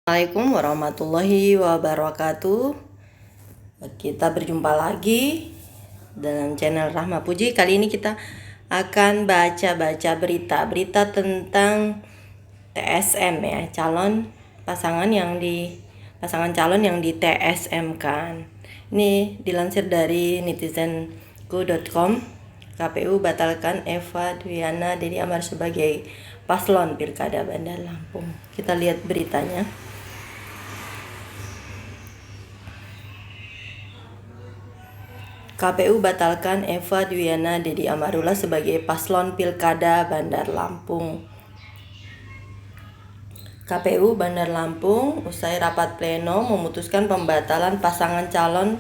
Assalamualaikum warahmatullahi wabarakatuh. Kita berjumpa lagi dalam channel Rahma Puji. Kali ini kita akan baca berita tentang TSM ya, pasangan calon yang di TSM kan. Ini dilansir dari netizenku.com. KPU batalkan Eva Dwiana Dedi Amar sebagai paslon Pilkada Bandar Lampung. Kita lihat beritanya. KPU batalkan Eva Dwiana Dedi Amarullah sebagai paslon Pilkada Bandar Lampung. KPU Bandar Lampung usai rapat pleno memutuskan pembatalan pasangan calon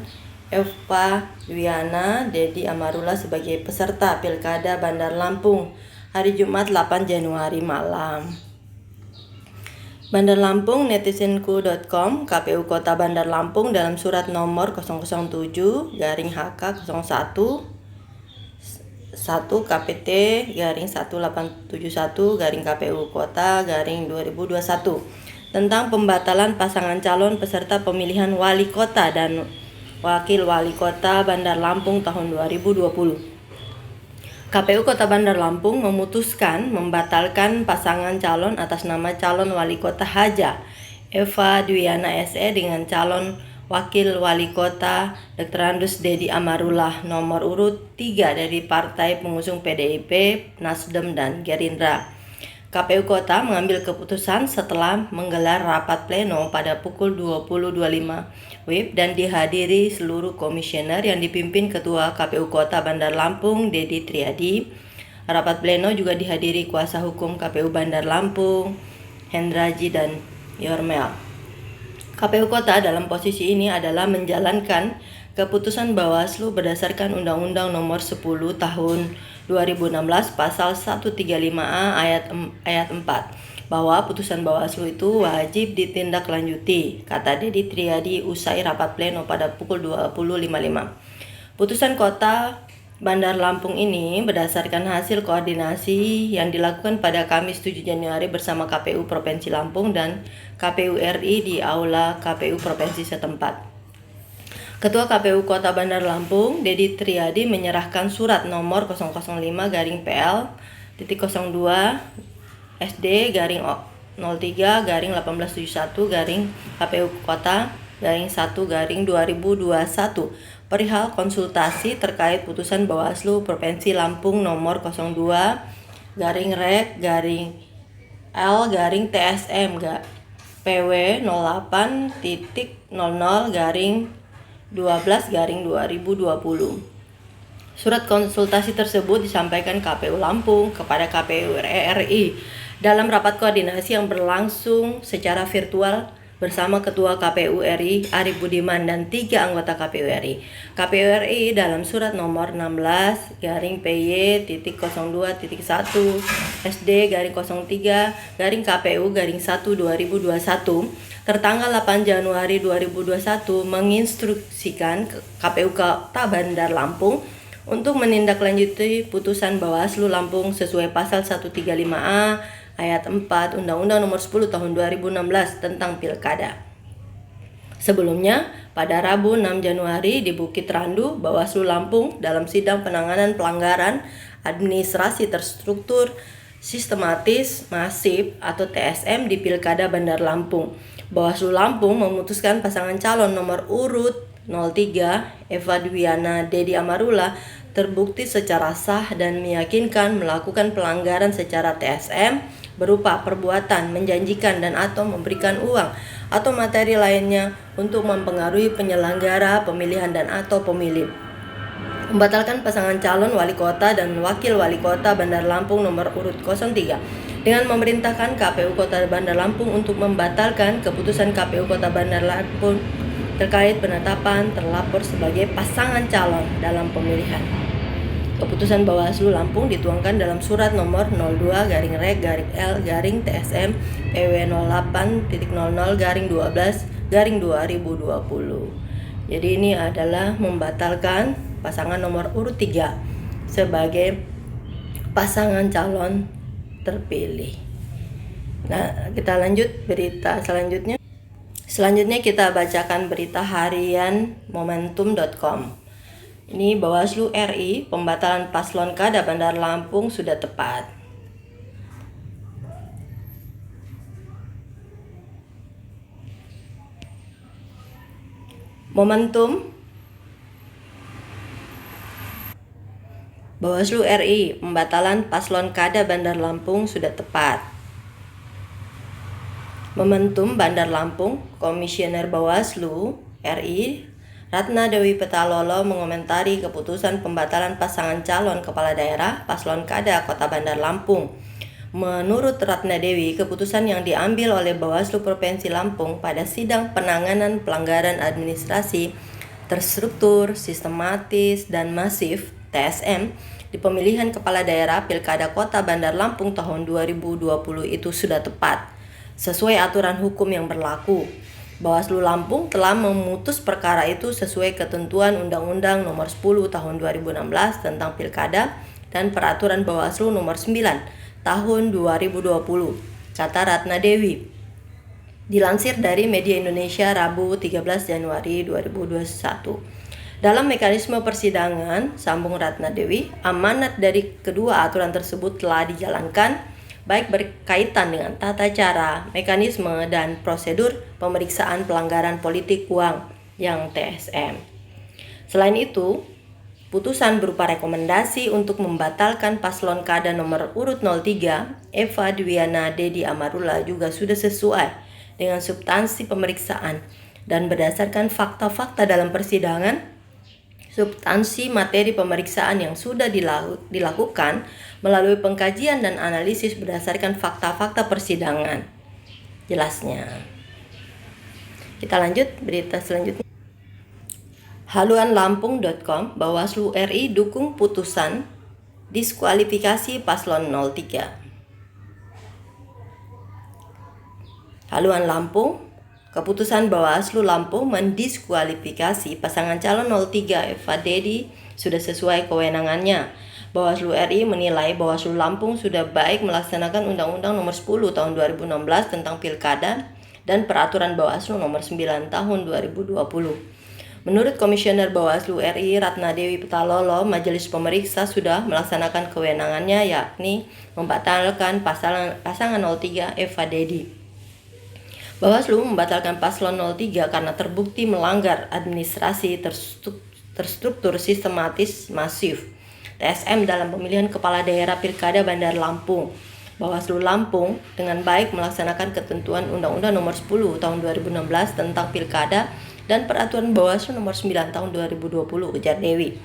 Eva Dwiana Dedi Amarullah sebagai peserta Pilkada Bandar Lampung hari Jumat 8 Januari malam. Bandar Lampung, netizenku.com, KPU Kota Bandar Lampung dalam surat nomor 007/HK 01 1 KPT /1871/KPU Kota /2021 tentang pembatalan pasangan calon peserta pemilihan wali kota dan wakil wali kota Bandar Lampung tahun 2020. KPU Kota Bandar Lampung memutuskan membatalkan pasangan calon atas nama calon wali kota Haja Eva Dwiana SE dengan calon wakil wali kota Dr. Andus Dedi Amarullah nomor urut 3 dari partai pengusung PDIP, Nasdem, dan Gerindra. KPU Kota mengambil keputusan setelah menggelar rapat pleno pada pukul 20.25 WIB dan dihadiri seluruh komisioner yang dipimpin Ketua KPU Kota Bandar Lampung, Dedi Triadi. Rapat pleno juga dihadiri kuasa hukum KPU Bandar Lampung, Hendraji dan Yormel. KPU Kota dalam posisi ini adalah menjalankan keputusan Bawaslu berdasarkan Undang-Undang Nomor 10 Tahun 2016 Pasal 135A ayat 4 bahwa putusan Bawaslu itu wajib ditindaklanjuti, kata Dedi Triadi usai rapat pleno pada pukul 20.55. Putusan Kota Bandar Lampung ini berdasarkan hasil koordinasi yang dilakukan pada Kamis 7 Januari bersama KPU Provinsi Lampung dan KPU RI di Aula KPU Provinsi setempat. Ketua KPU Kota Bandar Lampung, Dedi Triadi menyerahkan surat nomor 005-PL-02 SD-03-1871 KPU Kota /1-2021 perihal konsultasi terkait putusan Bawaslu Provinsi Lampung nomor 02-REG-L-TSM PW 08.00/12/2020. Surat konsultasi tersebut disampaikan KPU Lampung kepada KPU RI dalam rapat koordinasi yang berlangsung secara virtual bersama Ketua KPU RI Arif Budiman dan 3 anggota KPU RI. KPU RI dalam surat nomor 16-PY.02.1 SD-03-KPU-1/2021 tertanggal 8 Januari 2021 menginstruksikan KPU Kota Bandar Lampung untuk menindaklanjuti putusan Bawaslu Lampung sesuai pasal 135A ayat 4 Undang-Undang Nomor 10 Tahun 2016 tentang Pilkada. Sebelumnya, pada Rabu 6 Januari di Bukit Randu, Bawaslu Lampung dalam sidang penanganan pelanggaran administrasi terstruktur sistematis masif atau TSM di Pilkada Bandar Lampung. Bawaslu Lampung memutuskan pasangan calon nomor urut 03 Eva Dwiana Dedi Amarullah terbukti secara sah dan meyakinkan melakukan pelanggaran secara TSM berupa perbuatan menjanjikan dan atau memberikan uang atau materi lainnya untuk mempengaruhi penyelenggara pemilihan dan atau pemilih. Membatalkan pasangan calon wali kota dan wakil wali kota Bandar Lampung nomor urut 03 dengan memerintahkan KPU Kota Bandar Lampung untuk membatalkan keputusan KPU Kota Bandar Lampung terkait penetapan terlapor sebagai pasangan calon dalam pemilihan. Keputusan Bawaslu Lampung dituangkan dalam surat nomor 02-REG-L-TSM PW 08.00/12/2020. Jadi ini adalah membatalkan pasangan nomor urut 3 sebagai pasangan calon terpilih. Nah, kita lanjut berita selanjutnya. Selanjutnya kita bacakan berita harian momentum.com. Ini Bawaslu RI, pembatalan paslon Kada Bandar Lampung sudah tepat. Momentum. Bawaslu RI, pembatalan paslon Kada Bandar Lampung sudah tepat. Momentum Bandar Lampung, Komisioner Bawaslu RI, Ratna Dewi Petalolo mengomentari keputusan pembatalan pasangan calon kepala daerah paslon Kada Kota Bandar Lampung. Menurut Ratna Dewi, keputusan yang diambil oleh Bawaslu Provinsi Lampung pada sidang penanganan pelanggaran administrasi terstruktur, sistematis, dan masif (TSM) di pemilihan kepala daerah Pilkada Kota Bandar Lampung tahun 2020 itu sudah tepat, sesuai aturan hukum yang berlaku. Bawaslu Lampung telah memutus perkara itu sesuai ketentuan Undang-Undang Nomor 10 Tahun 2016 tentang Pilkada dan Peraturan Bawaslu Nomor 9 Tahun 2020, kata Ratna Dewi. Dilansir dari Media Indonesia Rabu 13 Januari 2021. Dalam mekanisme persidangan, sambung Ratna Dewi, amanat dari kedua aturan tersebut telah dijalankan, baik berkaitan dengan tata cara, mekanisme, dan prosedur pemeriksaan pelanggaran politik uang yang TSM. Selain itu, putusan berupa rekomendasi untuk membatalkan paslon Kada nomor urut 03, Eva Dwiana Dedi Amarula juga sudah sesuai dengan substansi pemeriksaan dan berdasarkan fakta-fakta dalam persidangan, substansi materi pemeriksaan yang sudah dilakukan melalui pengkajian dan analisis berdasarkan fakta-fakta persidangan. Jelasnya. Kita lanjut berita selanjutnya. Haluanlampung.com, Bawaslu RI dukung putusan diskualifikasi paslon 03. Haluan Lampung, keputusan Bawaslu Lampung mendiskualifikasi pasangan calon 03 Eva Dedi sudah sesuai kewenangannya. Bawaslu RI menilai Bawaslu Lampung sudah baik melaksanakan Undang-Undang Nomor 10 Tahun 2016 tentang Pilkada dan Peraturan Bawaslu Nomor 9 Tahun 2020. Menurut Komisioner Bawaslu RI Ratna Dewi Petalolo, majelis pemeriksa sudah melaksanakan kewenangannya, yakni membatalkan pasangan 03 Eva Dedi. Bawaslu membatalkan paslon 03 karena terbukti melanggar administrasi terstruktur, sistematis, masif (TSM) dalam pemilihan kepala daerah Pilkada Bandar Lampung. Bawaslu Lampung dengan baik melaksanakan ketentuan Undang-Undang Nomor 10 Tahun 2016 tentang Pilkada dan Peraturan Bawaslu Nomor 9 Tahun 2020, ujar Dewi.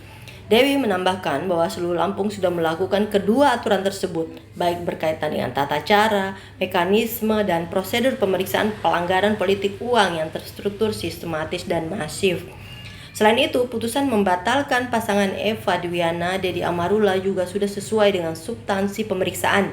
Dewi menambahkan Bawaslu Lampung sudah melakukan kedua aturan tersebut, baik berkaitan dengan tata cara, mekanisme, dan prosedur pemeriksaan pelanggaran politik uang yang terstruktur, sistematis, dan masif. Selain itu, putusan membatalkan pasangan Eva Dwiana Dedi Amarula juga sudah sesuai dengan substansi pemeriksaan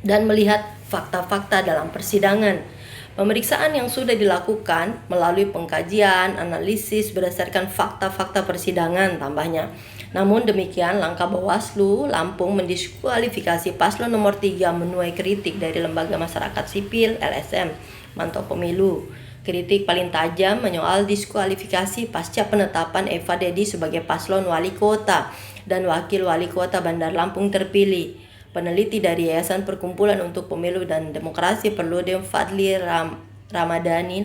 dan melihat fakta-fakta dalam persidangan. Pemeriksaan yang sudah dilakukan melalui pengkajian, analisis berdasarkan fakta-fakta persidangan, tambahnya. Namun demikian, langkah Bawaslu Lampung mendiskualifikasi paslon nomor 3 menuai kritik dari lembaga masyarakat sipil LSM Mantau Pemilu. Kritik paling tajam menyoal diskualifikasi pasca penetapan Eva Dedi sebagai paslon wali kota dan wakil wali kota Bandar Lampung terpilih. Peneliti dari Yayasan Perkumpulan untuk Pemilu dan Demokrasi Perludem Fadli Ramadhani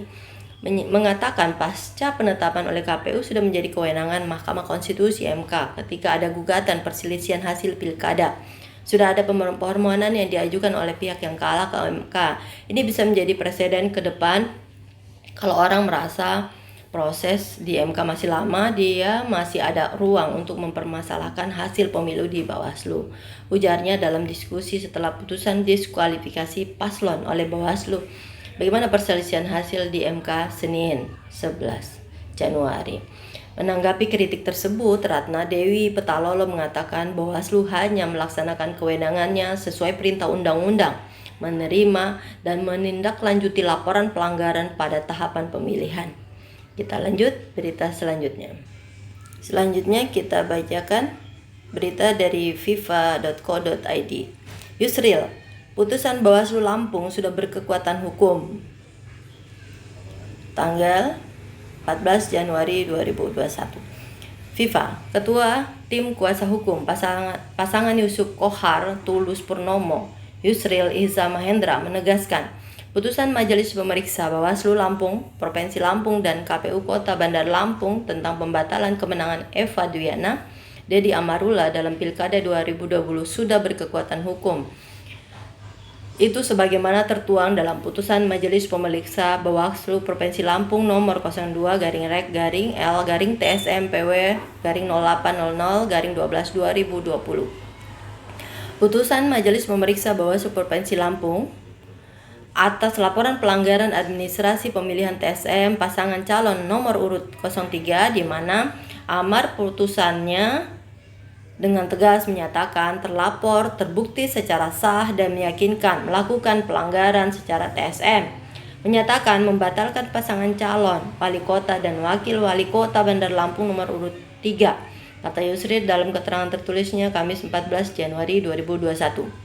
mengatakan pasca penetapan oleh KPU sudah menjadi kewenangan Mahkamah Konstitusi (MK) ketika ada gugatan perselisihan hasil pilkada. Sudah ada permohonan yang diajukan oleh pihak yang kalah ke MK. Ini bisa menjadi presiden ke depan kalau orang merasa proses di MK masih lama, dia masih ada ruang untuk mempermasalahkan hasil pemilu di Bawaslu, ujarnya dalam diskusi setelah putusan diskualifikasi paslon oleh Bawaslu. Bagaimana perselisihan hasil di MK Senin 11 Januari. Menanggapi kritik tersebut, Ratna Dewi Petalolo mengatakan Bawaslu hanya melaksanakan kewenangannya sesuai perintah undang-undang, menerima dan menindaklanjuti laporan pelanggaran pada tahapan pemilihan. Kita lanjut berita selanjutnya. Selanjutnya kita bacakan berita dari fifa.co.id. Yusril, putusan Bawaslu Lampung sudah berkekuatan hukum. tanggal 14 Januari 2021. FIFA, Ketua Tim Kuasa Hukum pasangan Yusuf Kohar Tulus Purnomo, Yusril Iza Mahendra menegaskan, putusan Majelis Pemeriksa Bawaslu Lampung, Provinsi Lampung dan KPU Kota Bandar Lampung tentang pembatalan kemenangan Eva Duyana, Dedi Amarullah dalam Pilkada 2020 sudah berkekuatan hukum. Itu sebagaimana tertuang dalam putusan Majelis Pemeriksa Bawaslu Provinsi Lampung nomor 02-L-TSM-PW-0800-12/2020. Putusan Majelis Pemeriksa Bawaslu Provinsi Lampung atas laporan pelanggaran administrasi pemilihan TSM pasangan calon nomor urut 03 di mana amar putusannya dengan tegas menyatakan terlapor terbukti secara sah dan meyakinkan melakukan pelanggaran secara TSM, menyatakan membatalkan pasangan calon wali kota dan wakil wali kota Bandar Lampung nomor urut 3, kata Yusril dalam keterangan tertulisnya Kamis 14 Januari 2021.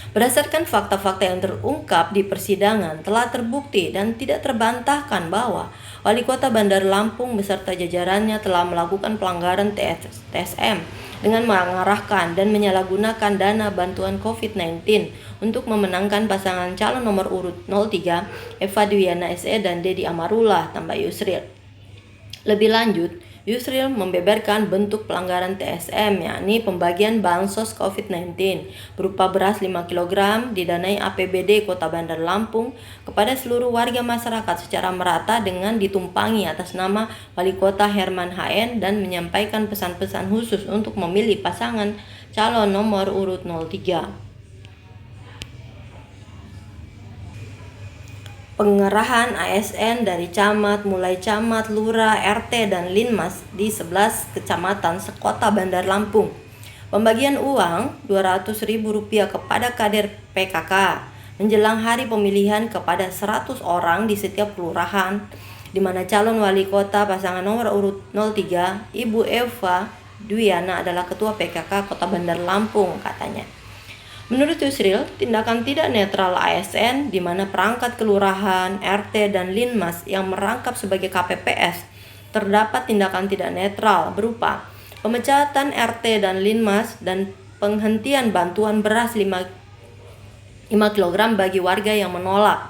Berdasarkan fakta-fakta yang terungkap di persidangan, telah terbukti dan tidak terbantahkan bahwa Wali Kota Bandar Lampung beserta jajarannya telah melakukan pelanggaran TSM dengan mengarahkan dan menyalahgunakan dana bantuan COVID-19 untuk memenangkan pasangan calon nomor urut 03 Eva Duyana SE dan Dedi Amarullah tambah Yusril. Lebih lanjut, Yusril membeberkan bentuk pelanggaran TSM, yakni pembagian bansos COVID-19 berupa beras 5 kg didanai APBD Kota Bandar Lampung kepada seluruh warga masyarakat secara merata dengan ditumpangi atas nama Wali Kota Herman HN dan menyampaikan pesan-pesan khusus untuk memilih pasangan calon nomor urut 03. Pengerahan ASN dari camat, mulai camat, lurah, RT, dan linmas di 11 kecamatan sekota Bandar Lampung. Pembagian uang Rp200.000 kepada kader PKK menjelang hari pemilihan kepada 100 orang di setiap kelurahan, di mana calon wali kota pasangan nomor urut 03, Ibu Eva Duyana adalah ketua PKK Kota Bandar Lampung, katanya. Menurut Yusril, tindakan tidak netral ASN di mana perangkat kelurahan, RT, dan linmas yang merangkap sebagai KPPS terdapat tindakan tidak netral berupa pemecatan RT dan linmas dan penghentian bantuan beras 5 kg bagi warga yang menolak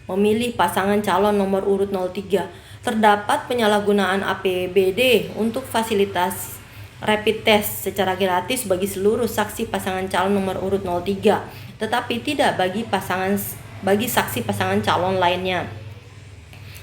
memilih pasangan calon nomor urut 03. Terdapat penyalahgunaan APBD untuk fasilitas rapid test secara gratis bagi seluruh saksi pasangan calon nomor urut 03, tetapi tidak bagi saksi pasangan calon lainnya.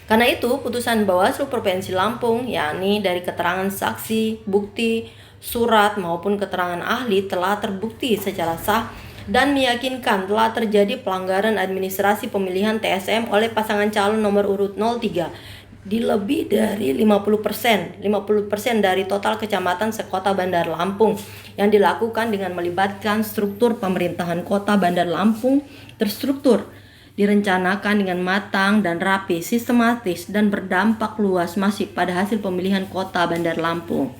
Karena itu, putusan Bawaslu Provinsi Lampung, yakni dari keterangan saksi, bukti, surat maupun keterangan ahli telah terbukti secara sah dan meyakinkan telah terjadi pelanggaran administrasi pemilihan TSM oleh pasangan calon nomor urut 03 di lebih dari 50% dari total kecamatan sekota Bandar Lampung yang dilakukan dengan melibatkan struktur pemerintahan Kota Bandar Lampung terstruktur, direncanakan dengan matang dan rapi, sistematis dan berdampak luas masif pada hasil pemilihan Kota Bandar Lampung.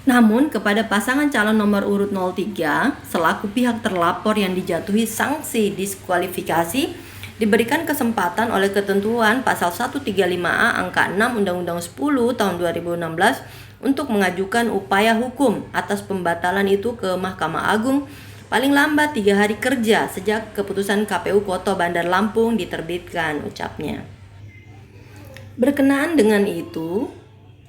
Namun kepada pasangan calon nomor urut 03 selaku pihak terlapor yang dijatuhi sanksi diskualifikasi diberikan kesempatan oleh ketentuan pasal 135A angka 6 Undang-Undang 10 tahun 2016 untuk mengajukan upaya hukum atas pembatalan itu ke Mahkamah Agung paling lambat 3 hari kerja sejak keputusan KPU Kota Bandar Lampung diterbitkan, ucapnya. Berkenaan dengan itu,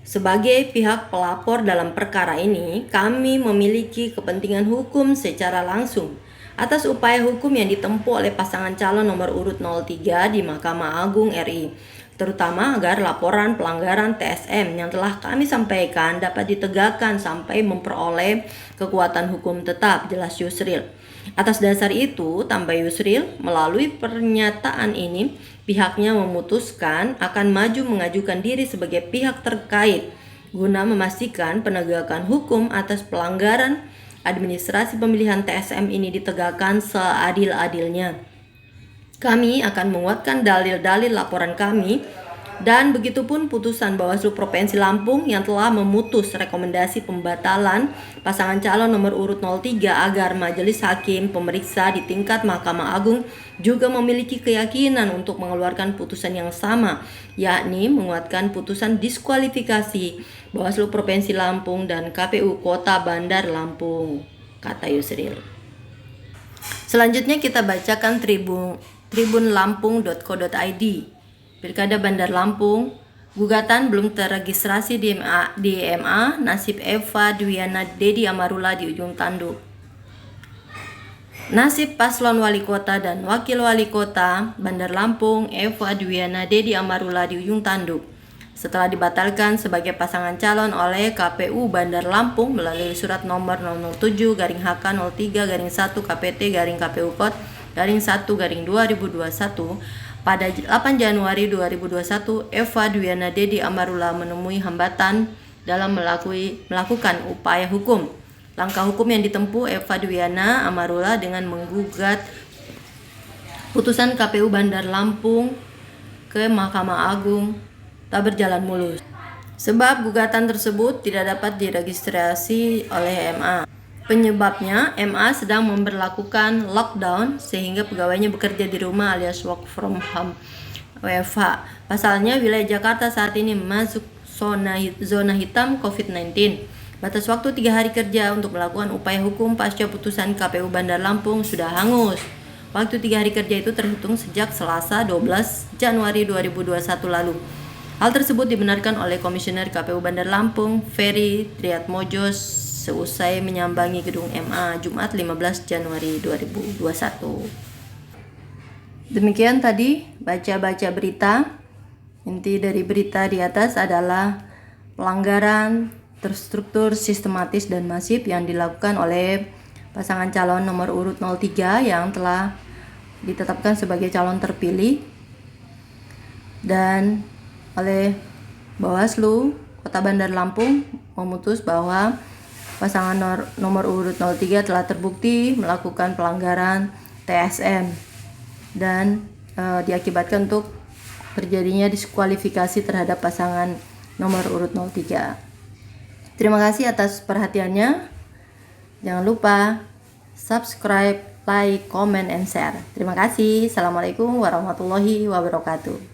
sebagai pihak pelapor dalam perkara ini, kami memiliki kepentingan hukum secara langsung atas upaya hukum yang ditempuh oleh pasangan calon nomor urut 03 di Mahkamah Agung RI, terutama agar laporan pelanggaran TSM yang telah kami sampaikan dapat ditegakkan sampai memperoleh kekuatan hukum tetap, jelas Yusril. Atas dasar itu, tambah Yusril, melalui pernyataan ini, pihaknya memutuskan akan maju mengajukan diri sebagai pihak terkait guna memastikan penegakan hukum atas pelanggaran administrasi pemilihan TSM ini ditegakkan seadil-adilnya. Kami akan menguatkan dalil-dalil laporan kami Dan begitupun putusan Bawaslu Provinsi Lampung yang telah memutus rekomendasi pembatalan pasangan calon nomor urut 03 agar Majelis Hakim Pemeriksa di tingkat Mahkamah Agung juga memiliki keyakinan untuk mengeluarkan putusan yang sama, yakni menguatkan putusan diskualifikasi Bawaslu Provinsi Lampung dan KPU Kota Bandar Lampung, kata Yusril. Selanjutnya kita bacakan tribunlampung.co.id. Pilkada Bandar Lampung, gugatan belum terregistrasi di MA, nasib Eva Dwiana Dedi Amarula di ujung tanduk. Nasib paslon wali kota dan wakil wali kota Bandar Lampung Eva Dwiana Dedi Amarula di ujung tanduk setelah dibatalkan sebagai pasangan calon oleh KPU Bandar Lampung melalui surat nomor 007-HK03-1 KPT-KPU Kot /1/2021 pada 8 Januari 2021. Eva Dwiana Dedi Amarula menemui hambatan dalam melakukan upaya hukum. Langkah hukum yang ditempuh Eva Dwiana Amarula dengan menggugat putusan KPU Bandar Lampung ke Mahkamah Agung tak berjalan mulus, sebab gugatan tersebut tidak dapat diregistrasi oleh MA. Penyebabnya, MA sedang memberlakukan lockdown sehingga pegawainya bekerja di rumah alias work from home WFH. Pasalnya, wilayah Jakarta saat ini masuk zona hitam COVID-19. Batas waktu 3 hari kerja untuk melakukan upaya hukum pasca putusan KPU Bandar Lampung sudah hangus. Waktu 3 hari kerja itu terhitung sejak Selasa 12 Januari 2021 lalu. Hal tersebut dibenarkan oleh Komisioner KPU Bandar Lampung, Ferry Triatmojos, seusai menyambangi gedung MA Jumat 15 Januari 2021. Demikian tadi baca berita. Inti dari berita di atas adalah pelanggaran terstruktur, sistematis, dan masif yang dilakukan oleh pasangan calon nomor urut 03 yang telah ditetapkan sebagai calon terpilih dan oleh Bawaslu Kota Bandar Lampung memutus bahwa pasangan nomor urut 03 telah terbukti melakukan pelanggaran TSM dan diakibatkan untuk terjadinya diskualifikasi terhadap pasangan nomor urut 03. Terima kasih atas perhatiannya. Jangan lupa subscribe, like, comment, and share. Terima kasih. Assalamualaikum warahmatullahi wabarakatuh.